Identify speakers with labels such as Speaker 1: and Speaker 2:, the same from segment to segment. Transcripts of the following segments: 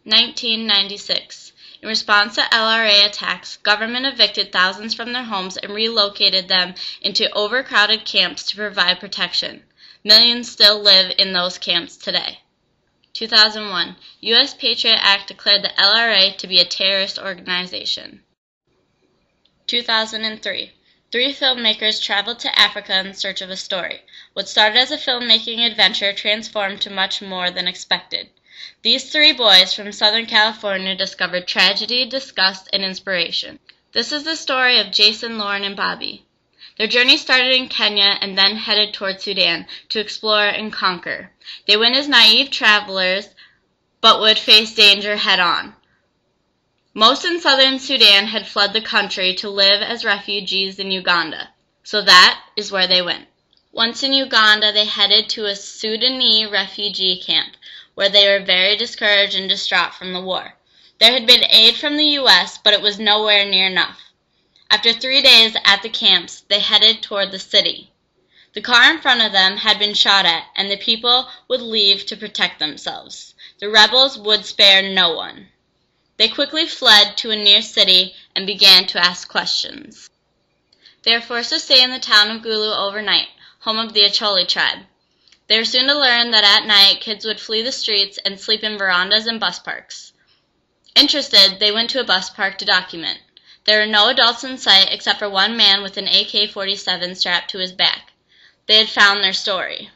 Speaker 1: 1996. In response to LRA attacks, government evicted thousands from their homes and relocated them into overcrowded camps to provide protection. Millions still live in those camps today. 2001. U.S. Patriot Act declared the LRA to be a terrorist organization. 2003. Three filmmakers traveled to Africa in search of a story. What started as a filmmaking adventure transformed to much more than expected. These three boys from Southern California discovered tragedy, disgust, and inspiration. This is the story of Jason, Lauren, and Bobby. Their journey started in Kenya and then headed toward Sudan to explore and conquer. They went as naive travelers, but would face danger head-on. Most in southern Sudan had fled the country to live as refugees in Uganda, so that is where they went. Once in Uganda, they headed to a Sudanese refugee camp, where they were very discouraged and distraught from the war. There had been aid from the U.S., but it was nowhere near enough. After 3 days at the camps, they headed toward the city. The car in front of them had been shot at, and the people would leave to protect themselves. The rebels would spare no one. They quickly fled to a near city and began to ask questions. They were forced to stay in the town of Gulu overnight, home of the Acholi tribe. They were soon to learn that at night kids would flee the streets and sleep in verandas and bus parks. Interested, they went to a bus park to document. There were no adults in sight except for one man with an AK-47 strapped to his back. They had found their story.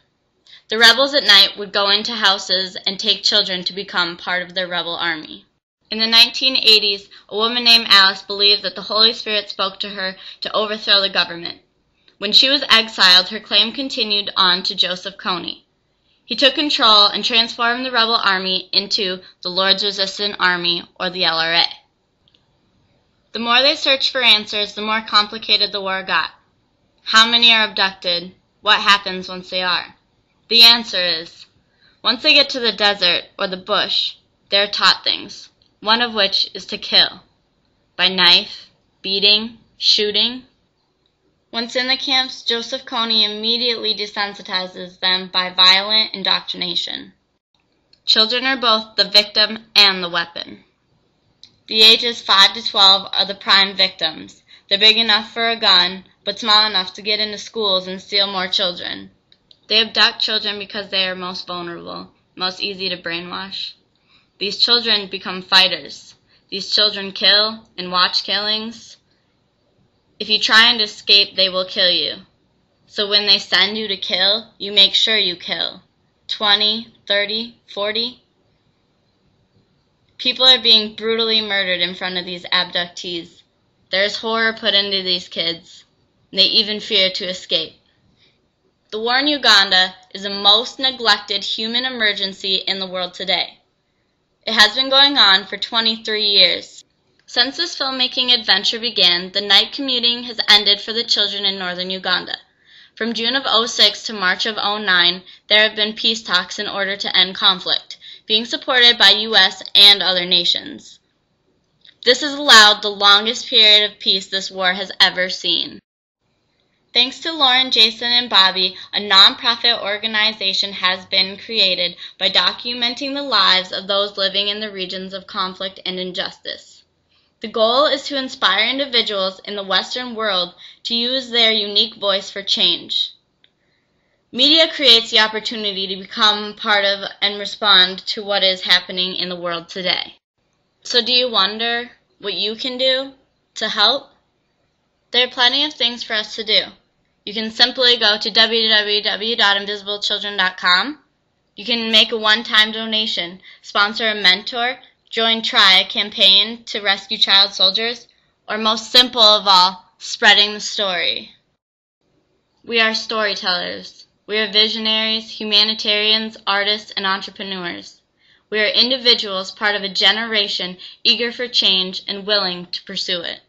Speaker 1: The rebels at night would go into houses and take children to become part of their rebel army. In the 1980s, a woman named Alice believed that the Holy Spirit spoke to her to overthrow the government. When she was exiled, her claim continued on to Joseph Kony. He took control and transformed the rebel army into the Lord's Resistance Army, or the LRA. The more they searched for answers, the more complicated the war got. How many are abducted? What happens once they are? The answer is, once they get to the desert or the bush, they are taught things, one of which is to kill. By knife, beating, shooting. Once in the camps, Joseph Kony immediately desensitizes them by violent indoctrination. Children are both the victim and the weapon. The ages 5 to 12 are the prime victims. They're big enough for a gun, but small enough to get into schools and steal more children. They abduct children because they are most vulnerable, most easy to brainwash. These children become fighters. These children kill and watch killings. If you try and escape, they will kill you. So when they send you to kill, you make sure you kill. 20, 30, 40. People are being brutally murdered in front of these abductees. There is horror put into these kids. They even fear to escape. The war in Uganda is the most neglected human emergency in the world today. It has been going on for 23 years. Since this filmmaking adventure began, the night commuting has ended for the children in northern Uganda. From June of 2006 to March of 2009, there have been peace talks in order to end conflict, being supported by U.S. and other nations. This has allowed the longest period of peace this war has ever seen. Thanks to Lauren, Jason, and Bobby, a non-profit organization has been created by documenting the lives of those living in the regions of conflict and injustice. The goal is to inspire individuals in the Western world to use their unique voice for change. Media creates the opportunity to become part of and respond to what is happening in the world today. So do you wonder what you can do to help? There are plenty of things for us to do. You can simply go to www.invisibleChildren.com. You can make a one-time donation, sponsor a mentor, join TRY, a campaign to rescue child soldiers, or most simple of all, spreading the story. We are storytellers. We are visionaries, humanitarians, artists, and entrepreneurs. We are individuals, part of a generation eager for change and willing to pursue it.